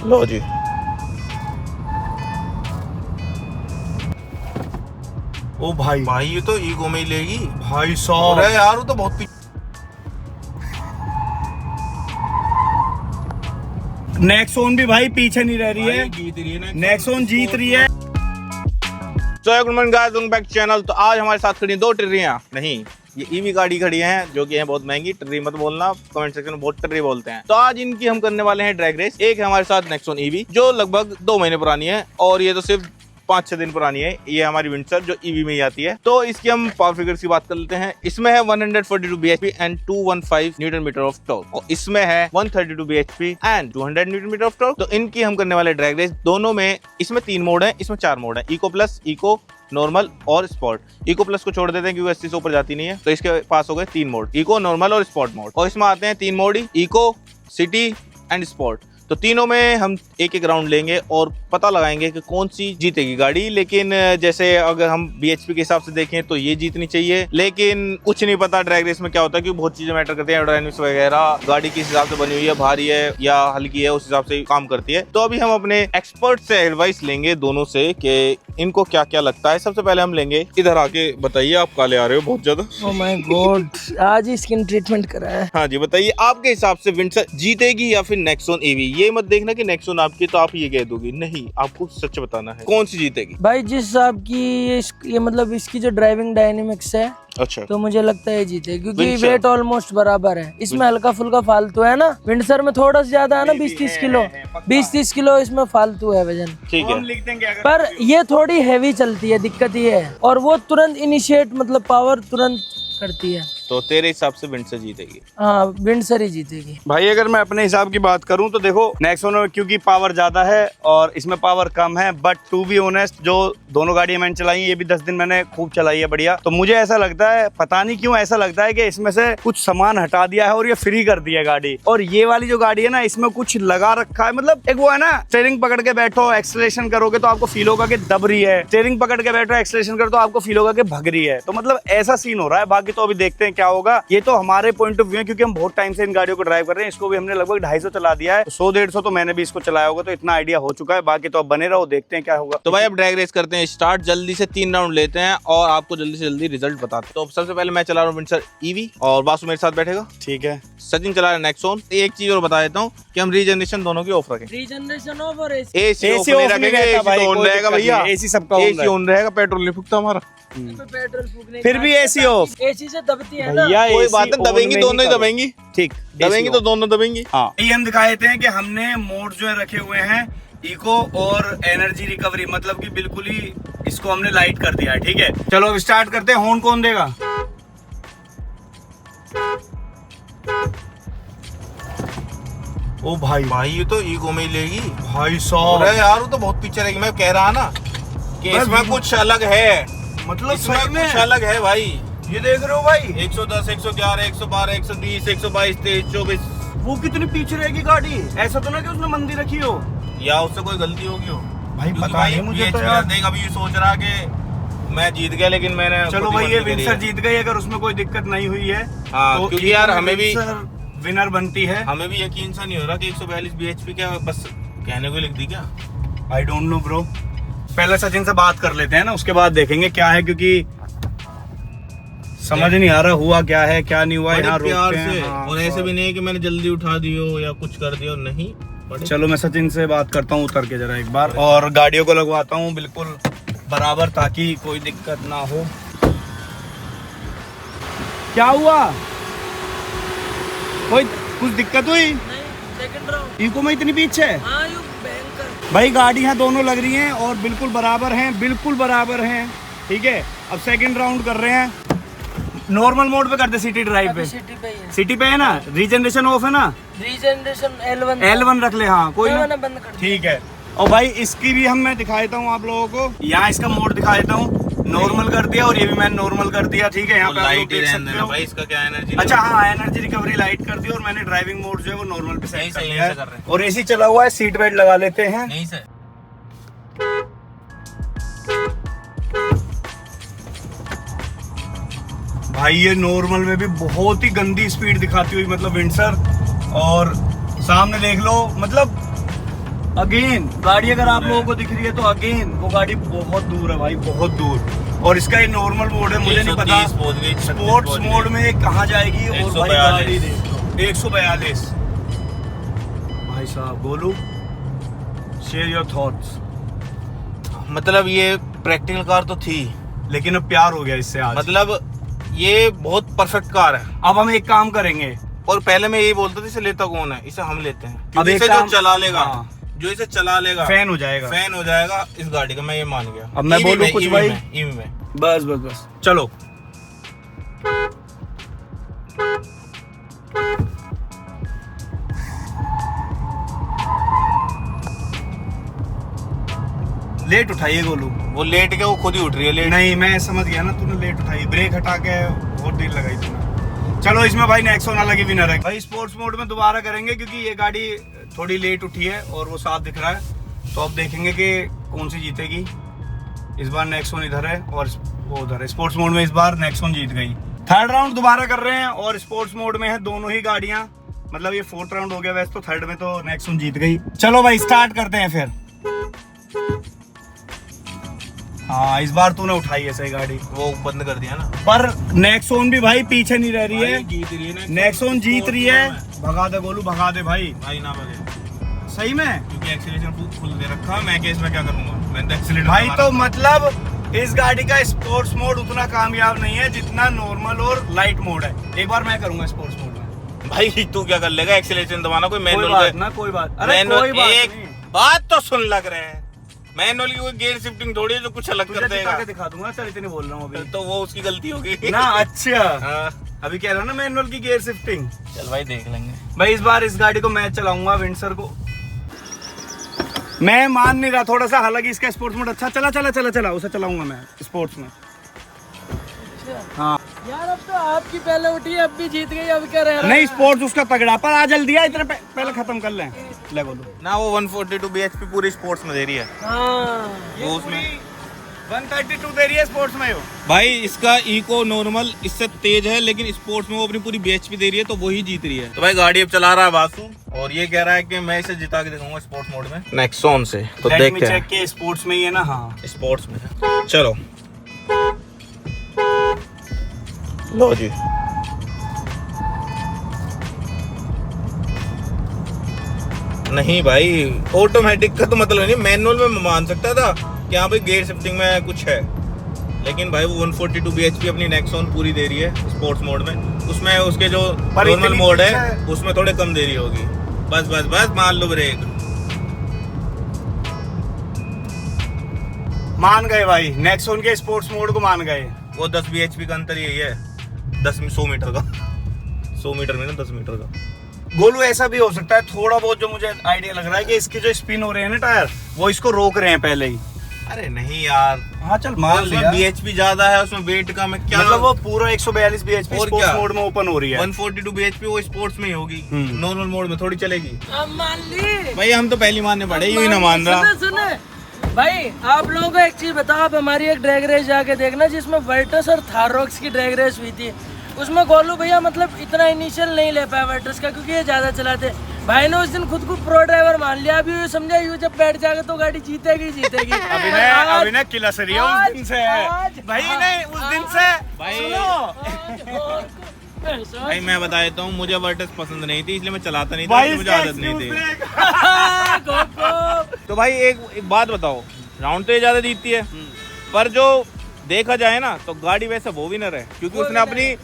लो जी। ओ भाई भाई ये तो ईगो में ही लेगी भाई साहब। अरे यार वो तो बहुत नेक्सॉन भी भाई पीछे नहीं रह रही है, जीत रही है नेक्सॉन जीत रही है। तो good morning guys, welcome back channel. तो आज हमारे साथ खड़ी हैं दो टिर्रियां, नहीं ये ईवी गाड़ी खड़ी हैं जो कि है बहुत महंगी। टिर्री मत बोलना, कमेंट सेक्शन में बहुत टिर्री बोलते हैं। तो आज इनकी हम करने वाले हैं ड्रैग रेस। एक है हमारे साथ नेक्सॉन ईवी जो लगभग 2 महीने पुरानी है और ये तो सिर्फ 5-6 दिन पुरानी है। ये हमारी विंडसर जो ईवी में ही आती है। तो इसकी हम पावर फिगर्स की बात कर लेते हैं। इसमें है 142 bhp and 215 newton metre of torque और इसमें है 132 bhp and 200 newton metre of torque. तो इनकी हम करने वाले ड्रैग रेस दोनों में। इसमें 3 मोड है, इसमें 4 मोड है, इको प्लस, इको नॉर्मल और स्पोर्ट। इको प्लस को छोड़ देते हैं क्योंकि 80 से ऊपर जाती नहीं है। तो इसके पास हो गए 3 मोड, इको, नॉर्मल और स्पोर्ट मोड। और इसमें आते हैं 3 मोड ही, इको, सिटी एंड स्पोर्ट। तो तीनों में हम एक एक राउंड लेंगे और पता लगाएंगे कि कौन सी जीतेगी गाड़ी। लेकिन जैसे अगर हम बीएचपी के हिसाब से देखें तो ये जीतनी चाहिए, लेकिन कुछ नहीं पता ड्रैग रेस में क्या होता है क्योंकि बहुत चीजें मैटर करती हैं। एरोडायनामिक्स वगैरह, गाड़ी किस हिसाब से बनी हुई है, भारी है या हल्की है, उस हिसाब से काम करती है। तो अभी हम अपने एक्सपर्ट से एडवाइस लेंगे दोनों से कि इनको क्या क्या लगता है। सबसे पहले हम लेंगे, इधर आके बताइए, आप काले आ रहे हो बहुत ज्यादा। ओह माय गॉड, आज ही स्किन ट्रीटमेंट कराया है। हाँ जी, बताइए आपके हिसाब से विंडसर जीतेगी या फिर नेक्सॉन ईवी। ये मत देखना कि नेक्सॉन आपकी तो आप ये कह दोगी, नहीं, आपको सच बताना है कौन सी जीतेगी। भाई जिस हिसाब की ये मतलब इसकी जो ड्राइविंग डायनेमिक्स है, अच्छा, तो मुझे लगता है जीते, क्योंकि विंडसर। वेट ऑलमोस्ट बराबर है। इसमें हल्का फुल्का फालतू है ना, विंडसर में थोड़ा सा ज्यादा है ना, 20-30 किलो, 20-30 किलो इसमें फालतू है वजन। ठीक है, लिख देंगे अगर पर ये थोड़ी हैवी चलती है, दिक्कत ये है। और वो तुरंत इनिशिएट मतलब पावर तुरंत करती है। तो तेरे हिसाब से विंडसर जीतेगी। हाँ, विंडसर ही जीतेगी। भाई अगर मैं अपने हिसाब की बात करूं तो देखो, नेक्सॉन में क्योंकि पावर ज्यादा है और इसमें पावर कम है, बट टू बी ऑनेस्ट जो दोनों गाड़ियां मैंने चलाई, ये भी 10 दिन मैंने खूब चलाई है, बढ़िया। तो मुझे ऐसा लगता है, पता नहीं क्यों ऐसा लगता है कि इसमें से कुछ सामान हटा दिया है और ये फ्री कर दिया गाड़ी। और ये वाली जो गाड़ी है ना, इसमें कुछ लगा रखा है। मतलब एक वो है ना, स्टीयरिंग पकड़ के बैठो, एक्सेलरेशन करोगे तो आपको फील होगा कि दब रही है, स्टीयरिंग पकड़ के बैठो, एक्सेलरेशन करो तो आपको फील होगा कि भग रही है। तो मतलब ऐसा सीन हो रहा है। बाकी तो अभी देखते हैं क्या होगा। ये तो हमारे पॉइंट ऑफ व्यू है क्योंकि हम बहुत टाइम से इन गाड़ियों को ड्राइव कर रहे हैं। इसको भी हमने लगभग 250 चला दिया है, 100-150 तो मैंने भी इसको चलाया होगा, तो इतना आइडिया हो चुका है। बाकी तो अब बने रहो, देखते हैं क्या होगा। तो भाई अब ड्रैग रेस करते हैं स्टार्ट। जल्दी से 3 राउंड लेते हैं और आपको जल्दी से जल्दी रिजल्ट बताते हैं। तो सबसे पहले मैं चला रहा हूँ विंडसर ईवी और बासु मेरे साथ बैठेगा। ठीक है, सचिन चला रहा है नेक्सॉन। एक चीज और बता देता हूँ कि हम रीजनरेशन दोनों की ऑफ रखें। रीजनरेशन ऑफ और एसी ऑफ एसी नहीं ऑफ नहीं रखेंगे, रहता एसी भाई, तो ऑन कोई रहेगा दिक्कत भैया, नहीं, एसी सबका ऑन एसी ऑन रहेगा, पेट्रोल नहीं फूकता हमारा। पेट्रोल फूकने फिर भी एसी ऑफ। एसी से दबती है ना। भैया कोई AC बात नहीं, दबेंगी on में दोनों ही करो। दबेंगी। ठीक, दबेंगी AC तो ऑफ। दोनों दबेंगी। हाँ, ये हम दिखा देते हैं कि हमने मोड जो है रखे हुए हैं इको और एनर्जी रिकवरी, मतलब कि बिल्कुल ही इसको हमने लाइट कर दिया है। ठीक है, चलो अब स्टार्ट करते हैं। हॉर्न कौन देगा? ओ भाई, भाई ये तो ईगो में ही लेगी भाई साहब। अरे यार वो तो बहुत पीछे रहेगी। मैं कह रहा ना कि बस इसमें कुछ अलग है, मतलब इसमें सही में कुछ अलग है भाई। ये देख रहे हो भाई, 110, 111, 112, 120, 122, 23, 24, वो कितनी पीछे रहेगी गाड़ी। ऐसा तो ना कि उसने मंदी रखी हो। या उससे कोई गलती होगी हो भाई क्योंकि पता नहीं मुझे तो यार। देख अभी ये सोच रहा कि मैं जीत गया, लेकिन मैंने चलो खुद ही भाई, ये गलती करी विंडसर है। जीत गई अगर उसमें कोई दिक्कत नहीं हुई है। हाँ, तो क्योंकि यार इको हमें भी विनर बनती है। हमें भी यकीन सा नहीं हो रहा कि 142 bhp क्या बस कहने को लिख दी क्या। आई डोंट नो ब्रो, पहले सचिन से बात कर लेते हैं ना, उसके बाद देखेंगे क्या है, क्योंकि समझ नहीं आ रहा हुआ क्या है क्या नहीं हुआ। बड़े यहाँ प्यार रोकते से हैं। हाँ, और ऐसे भी नहीं है कि मैंने जल्दी उठा दियो या कुछ कर दियो, नहीं। चलो मैं सचिन से बात करता हूँ उतर के जरा एक बार, और गाड़ियों को लगवाता हूँ बिल्कुल बराबर ताकि कोई दिक्कत ना हो। क्या हुआ? कोई कुछ दिक्कत हुई? नहीं, सेकंड राउंड। इको में इतनी पीछे है हाँ, यू भयंकर। भाई। गाड़ियाँ दोनों लग रही हैं और बिल्कुल बराबर हैं, बिल्कुल बराबर हैं। ठीक है, अब सेकंड राउंड कर रहे हैं। नॉर्मल मोड पे करते, सिटी ड्राइव पे। सिटी पे ही है। सिटी पे है ना, रीजनरेशन ऑफ है ना, रीजनरेशन L1 L1 रख ले। हाँ कोई ना, बंद कर दिया। ठीक है। और भाई इसकी भी मैं दिखा देता हूँ आप लोगों को। यहाँ इसका मोड दिखा देता हूँ, नॉर्मल कर दिया और ये भी मैंने नॉर्मल कर दिया। ठीक है, यहाँ पे आप लोग लाइट देख सकते हो। भाई, इसका क्या एनर्जी। अच्छा हाँ, एनर्जी रिकवरी लाइट कर दी और मैंने ड्राइविंग मोड जो है वो नॉर्मल पे सेट कर सही लिया ऐसे कर रहे है। हैं। और एसी चला हुआ है, सीट बेल्ट लगा लेते हैं। नहीं सर, भाई ये नॉर्मल में भी बहुत ही गंदी स्पीड दिखाती हुई, मतलब विंडसर। और सामने देख लो, मतलब अगेन गाड़ी अगर आप लोगों को दिख रही है तो अगेन वो गाड़ी बहुत दूर है भाई, बहुत दूर। और इसका ये नॉर्मल मोड है, मुझे नहीं पता स्पोर्ट्स मोड में कहाँ जाएगी। और भाई गाड़ी देखो 142। भाई साहब गोलू, शेयर योर थॉट्स। मतलब ये प्रैक्टिकल कार तो थी, लेकिन अब प्यार हो गया इससे आज। मतलब ये बहुत परफेक्ट कार है। अब हम एक काम करेंगे, और पहले मैं यही बोलता था इसे लेता कौन है, इसे हम लेते हैं। अब इसे एक जो काम- चला लेगा, हाँ। जो इसे चला लेगा फैन हो जाएगा। फैन हो जाएगा इस गाड़ी का, मैं ये मान गया। अब मैं EV बोलूं में, कुछ EV भाई? में, EV में। बस बस बस चलो। लेट उठाइए गोलू। वो लेट के वो खुद ही उठ रही है लेट। नहीं मैं समझ गया ना, तूने लेट उठाई, ब्रेक हटा के बहुत देर लगाई तूने। चलो इसमें भाई नेक्सॉन अलग ही विनर है भाई। स्पोर्ट्स मोड में दोबारा करेंगे क्योंकि ये गाड़ी थोड़ी लेट उठी है और वो साफ दिख रहा है, तो अब देखेंगे कि कौन सी जीतेगी। इस बार नेक्सॉन इधर है और वो उधर है। स्पोर्ट्स मोड में इस बार नेक्सॉन जीत गई। थर्ड राउंड दोबारा कर रहे हैं और स्पोर्ट्स मोड में है दोनों ही गाड़ियां। मतलब ये फोर्थ राउंड हो गया वैसे तो, थर्ड में तो नेक्सॉन जीत गई। चलो भाई स्टार्ट करते हैं फिर। हाँ इस बार तूने उठाई है सही गाड़ी, वो बंद कर दिया ना। पर नेक्सॉन भी भाई पीछे नहीं रह रही है। भाई जीत रही है ना। नेक्सॉन जीत रही है। भगा दे गोलू, भगा दे भाई। भाई ना भगे, सही में क्योंकि एक्सीलरेशन फुल दे रखा। मैं केस में क्या करूंगा, मैं तो एक्सीलरेटर भाई तो मतलब इस गाड़ी का स्पोर्ट्स मोड उतना कामयाब नहीं है जितना नॉर्मल और लाइट मोड है। एक बार मैं करूंगा स्पोर्ट्स मोड में। भाई तू क्या कर लेगा, एक्सीलरेशन दबाना कोई कोई मैनुअल बात ना, कोई बात। अरे कोई बात एक नहीं। बात तो सुन लग रहे हैं, मैनुअल की कोई गियर शिफ्टिंग थोड़ी है जो कुछ अलग कर तुझे देगा। दिखा के दिखा दूंगा, चल इतने बोल रहा हूँ अभी। तो वो उसकी गलती होगी ना अच्छा हाँ। अभी कह रहा हूँ ना मैनुअल की गियर शिफ्टिंग। चल भाई देख लेंगे। भाई इस बार इस गाड़ी को मैं चलाऊंगा, विंडसर को मैं मान नहीं रहा थोड़ा सा। हालांकि इसका स्पोर्ट्स मोड अच्छा चला उसे चलाऊंगा मैं स्पोर्ट्स में। हाँ यार अब तो आपकी पहले उठी, अब भी जीत गई, अब क्या रह रहा नहीं है? स्पोर्ट्स उसका तगड़ा, पर आ जल्दी आ, इतने पहले खत्म कर लें। ले बोलो ना वो 142 bhp पूरी स्पोर्ट्स में दे रही है। हाँ वो उसमें 132 दे रही है स्पोर्ट्स में। भाई इसका इको नॉर्मल इससे तेज है, लेकिन स्पोर्ट्स में वो अपनी पूरी bhp दे रही है, तो वही जीत रही है। तो भाई गाड़ी अब चला रहा है वासु, और ये कह रहा है कि मैं इसे जिता के दिखाऊंगा स्पोर्ट्स मोड में नेक्सॉन से। तो देखते हैं चेक के स्पोर्ट्स में ही है ना। हाँ स्पोर्ट्स में। चलो लो जी। नहीं भाई ऑटोमेटिक का तो मतलब नहीं, मैनुअल में मैं मान सकता था कि हाँ भाई गियर शिफ्टिंग में कुछ है, लेकिन भाई वो 142 bhp अपनी नेक्सॉन पूरी दे रही है स्पोर्ट्स मोड में। उसमें उसके जो पर नॉर्मल इतनी मोड है पीछे- उसमें थोड़े कम दे रही होगी। बस बस बस मान लो ब्रेक। मान गए भाई, नेक्सॉन के स्पोर्ट्स मोड को मान गए। वो 10 bhp का अंतर यही है, 100 मीटर का 100 मीटर में ना 10 मीटर का। गोलू ऐसा भी हो सकता है थोड़ा बहुत, जो मुझे आइडिया लग रहा है कि इसके जो स्पिन हो रहे हैं ना टायर, वो इसको रोक रहे हैं पहले ही। अरे नहीं यार, हाँ चल मान उसमें लिया। bhp ज्यादा है, उसमें वेट कम है क्या। मतलब वो पूरा 142 bhp और स्पोर्ट्स क्या? मोड में ओपन हो रही है। 142 bhp वो स्पोर्ट्स में ही होगी, हम्म। नॉर्मल मोड में थोड़ी चलेगी। अब मान ली भाई हम तो पहली मानने पड़े, यूं ही ना मान रहा। सुने भाई, आप लोगों को एक चीज बताओ, आप हमारी एक ड्रैग रेस जाके देखना जिसमें वर्टस और थाररॉक्स की ड्रैग रेस हुई थी। उसमें गोलू भैया मतलब इतना इनिशियल नहीं ले पाया वर्टस का, क्योंकि ये ज्यादा चलाते। भाई ने उस दिन खुद को प्रो ड्राइवर मान लिया, अभी ये समझा यूं जब बैठ जाएगा तो गाड़ी जीतेगी जीतेगी। अभिनय किला सरी है उस दिन से। भाई नहीं उस दिन से भाई सुनो भाई मैं बता देता हूँ, मुझे वर्टस पसंद नहीं थी, इसलिए मैं चलाता नहीं था, भाई इसलिए मुझे आदत नहीं थी। तो भाई एक बात बताओ, राउंड तो ये ज्यादा जीतती है, पर जो देखा जाए ना तो गाड़ी वैसे वो विनर है, क्योंकि उसने अपनी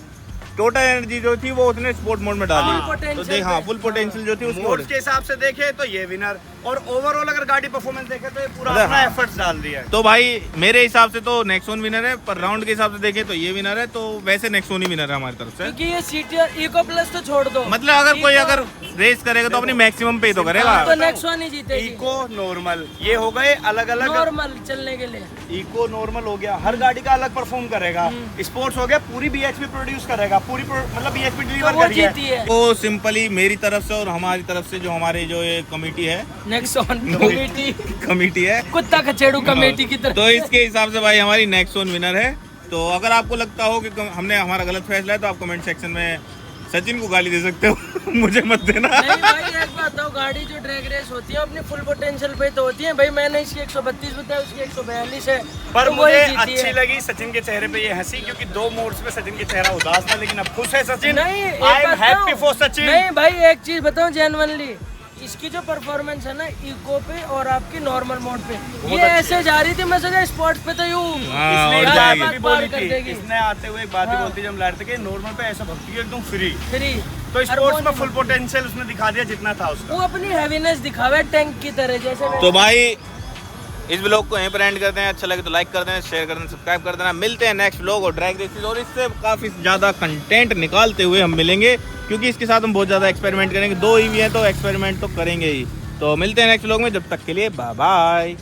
टोटल एनर्जी जो थी वो उसने स्पोर्ट मोड में डाली। तो देख हाँ, फुल पोटेंशियल जो थी उसको। मोड्स के हिसाब से देखे तो ये विनर, और ओवरऑल अगर गाड़ी परफॉर्मेंस देखे तो ये पूरा मतलब अपना हाँ। एफर्ट्स डाल दिया है। तो भाई मेरे हिसाब से तो नेक्सॉन विनर है, पर राउंड के हिसाब से देखे तो ये विनर है। तो वैसे नेक्सॉन ही विनर है हमारी तरफ से। क्योंकि ये सीटीआर इको प्लस तो छोड़ दो, मतलब अगर कोई अगर रेस करेगा तो अपनी मैक्सिमम पे ही तो करेगा। तो नेक्सॉन ही जीतेगी। इको नॉर्मल ये हो गए अलग अलग। नॉर्मल चलने के लिए इको नॉर्मल हो गया, हर गाड़ी का अलग परफॉर्म करेगा। स्पोर्ट्स हो गया पूरी बीएचपी प्रोड्यूस करेगा, पूरी मतलब बीएचपी तो डिलीवर वो करी है। जीती है तो सिंपली मेरी तरफ से और हमारी तरफ से जो हमारी जो ये कमेटी है नेक्सॉन कमेटी है कुत्ता कचेड़ू कमेटी की तरफ। तो इसके हिसाब से भाई हमारी नेक्सॉन विनर है। तो अगर आपको लगता हो कि हमने हमारा गलत फैसला है तो आप कमेंट सेक्शन में सचिन को गाली दे सकते हो मुझे मत देना। नहीं भाई एक बात बताओ, गाड़ी जो ड्रैग रेस होती है अपनी फुल पोटेंशियल पे तो होती है भाई। मैंने इसकी 132 बताया, उसकी 142 है, पर तो मुझे वही जीती अच्छी है। लगी सचिन के चेहरे पे ये हंसी, क्योंकि 2 मोड्स पे सचिन के चेहरा उदास था, लेकिन अब खुश है सचिन। नहीं एक आई एम बात हैप्पी बताऊं? फॉर सचिन। नहीं भाई एक चीज बताऊं जेन्युइनली, इसकी जो परफॉर्मेंस है ना इको पे और आपकी नॉर्मल मोड पे, ये ऐसे जा रही थी, मैं सोचा स्पोर्ट्स पे तो यूं इसने और एक जाएगी। बात भी बोली कर थी, देगी। इसने आते हुए एक बात भी हाँ। बोलती, जब हम लड़ते के नॉर्मल पे ऐसा भक्ति है एकदम फ्री, फ्री। तो स्पोर्ट्स में फुल पोटेंशियल उसने दिखा दिया जितना था उसका। वो अपनी हैवीनेस दिखावे टैंक की तरह जैसे। तो भाई इस ब्लॉग को यहीं पर एंड करते हैं। अच्छा लगे तो लाइक कर देना, शेयर कर देना, सब्सक्राइब कर देना। मिलते हैं नेक्स्ट ब्लॉग और ड्रैग रेसेस और इससे काफ़ी ज़्यादा कंटेंट निकालते हुए हम मिलेंगे, क्योंकि इसके साथ हम बहुत ज़्यादा एक्सपेरिमेंट करेंगे। 2 EV हैं तो एक्सपेरिमेंट तो करेंगे ही। तो मिलते हैं नेक्स्ट ब्लॉग में, जब तक के लिए बाय बाय।